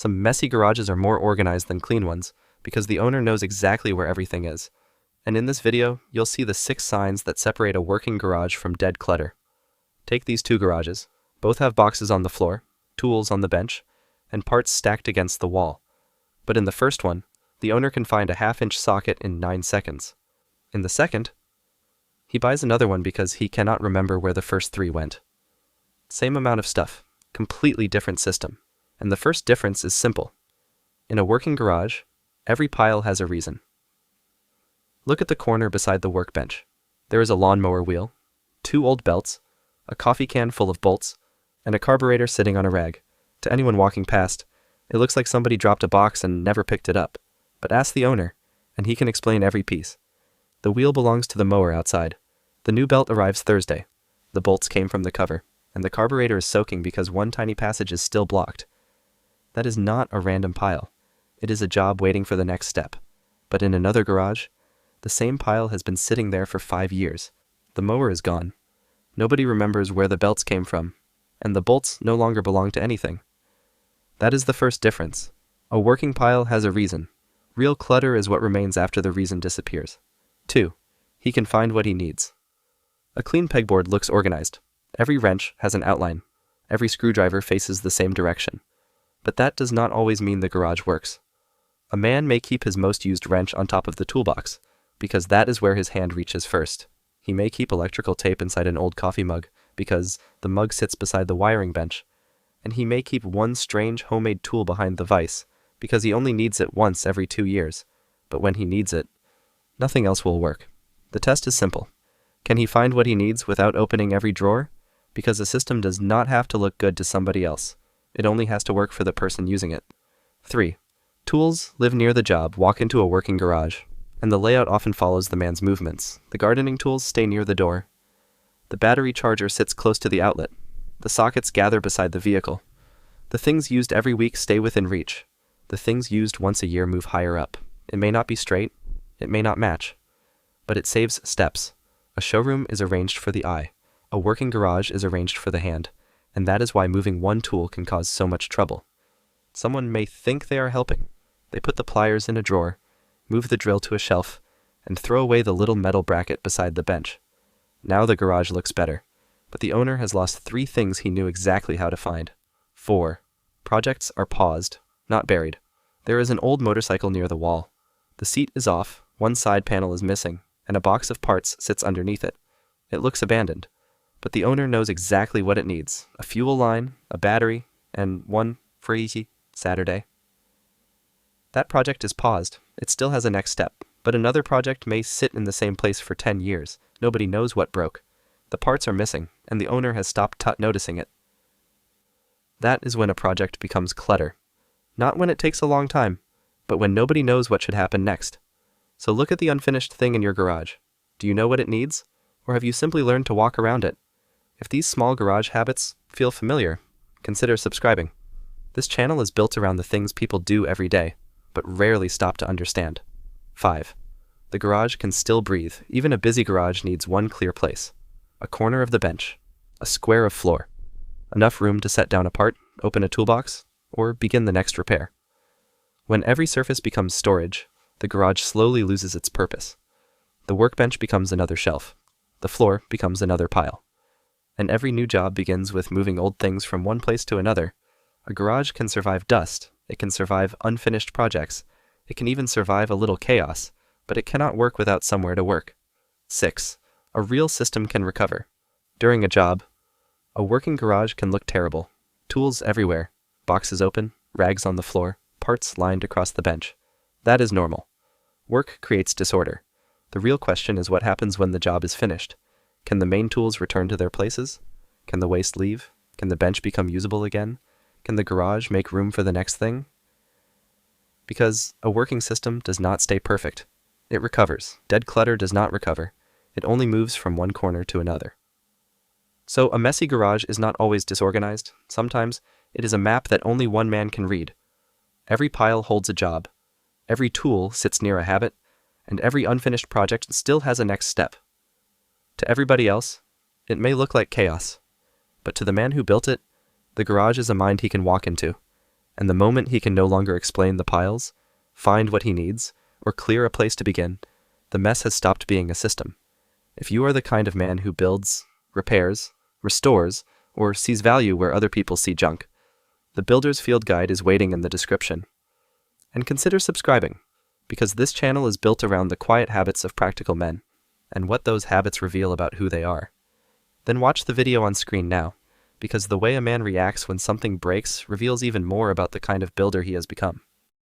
Some messy garages are more organized than clean ones because the owner knows exactly where everything is. And in this video, you'll see the 6 signs that separate a working garage from dead clutter. Take these 2 garages. Both have boxes on the floor, tools on the bench, and parts stacked against the wall. But in the first one, the owner can find a half-inch socket in 9 seconds. In the second, he buys another one because he cannot remember where the first 3 went. Same amount of stuff, completely different system. And the first difference is simple. In a working garage, every pile has a reason. Look at the corner beside the workbench. There is a lawnmower wheel, 2 old belts, a coffee can full of bolts, and a carburetor sitting on a rag. To anyone walking past, it looks like somebody dropped a box and never picked it up. But ask the owner, and he can explain every piece. The wheel belongs to the mower outside. The new belt arrives Thursday. The bolts came from the cover, and the carburetor is soaking because one tiny passage is still blocked. That is not a random pile. It is a job waiting for the next step. But in another garage, the same pile has been sitting there for 5 years. The mower is gone. Nobody remembers where the belts came from, and the bolts no longer belong to anything. That is the first difference. A working pile has a reason. Real clutter is what remains after the reason disappears. 2. He can find what he needs. A clean pegboard looks organized. Every wrench has an outline. Every screwdriver faces the same direction. But that does not always mean the garage works. A man may keep his most used wrench on top of the toolbox, because that is where his hand reaches first. He may keep electrical tape inside an old coffee mug, because the mug sits beside the wiring bench. And he may keep one strange homemade tool behind the vise, because he only needs it once every 2 years. But when he needs it, nothing else will work. The test is simple. Can he find what he needs without opening every drawer? Because the system does not have to look good to somebody else. It only has to work for the person using it. 3. Tools live near the job, walk into a working garage, and the layout often follows the man's movements. The gardening tools stay near the door. The battery charger sits close to the outlet. The sockets gather beside the vehicle. The things used every week stay within reach. The things used once a year move higher up. It may not be straight, it may not match, but it saves steps. A showroom is arranged for the eye. A working garage is arranged for the hand, and that is why moving one tool can cause so much trouble. Someone may think they are helping. They put the pliers in a drawer, move the drill to a shelf, and throw away the little metal bracket beside the bench. Now the garage looks better, but the owner has lost 3 things he knew exactly how to find. 4. Projects are paused, not buried. There is an old motorcycle near the wall. The seat is off, one side panel is missing, and a box of parts sits underneath it. It looks abandoned, but the owner knows exactly what it needs: a fuel line, a battery, and one free Saturday. That project is paused. It still has a next step, but another project may sit in the same place for 10 years. Nobody knows what broke. The parts are missing, and the owner has stopped noticing it. That is when a project becomes clutter. Not when it takes a long time, but when nobody knows what should happen next. So look at the unfinished thing in your garage. Do you know what it needs? Or have you simply learned to walk around it? If these small garage habits feel familiar, consider subscribing. This channel is built around the things people do every day, but rarely stop to understand. 5. The garage can still breathe. Even a busy garage needs one clear place. A corner of the bench. A square of floor. Enough room to set down a part, open a toolbox, or begin the next repair. When every surface becomes storage, the garage slowly loses its purpose. The workbench becomes another shelf. The floor becomes another pile. And every new job begins with moving old things from one place to another. A garage can survive dust. It can survive unfinished projects. It can even survive a little chaos, but it cannot work without somewhere to work. 6. A real system can recover. During a job, a working garage can look terrible. Tools everywhere. Boxes open, rags on the floor, parts lined across the bench. That is normal. Work creates disorder. The real question is what happens when the job is finished. Can the main tools return to their places? Can the waste leave? Can the bench become usable again? Can the garage make room for the next thing? Because a working system does not stay perfect. It recovers. Dead clutter does not recover. It only moves from one corner to another. So a messy garage is not always disorganized. Sometimes it is a map that only one man can read. Every pile holds a job. Every tool sits near a habit, and every unfinished project still has a next step. To everybody else, it may look like chaos, but to the man who built it, the garage is a mind he can walk into. And the moment he can no longer explain the piles, find what he needs, or clear a place to begin, the mess has stopped being a system. If you are the kind of man who builds, repairs, restores, or sees value where other people see junk, the Builder's Field Guide is waiting in the description. And consider subscribing, because this channel is built around the quiet habits of practical men, and what those habits reveal about who they are. Then watch the video on screen now, because the way a man reacts when something breaks reveals even more about the kind of builder he has become.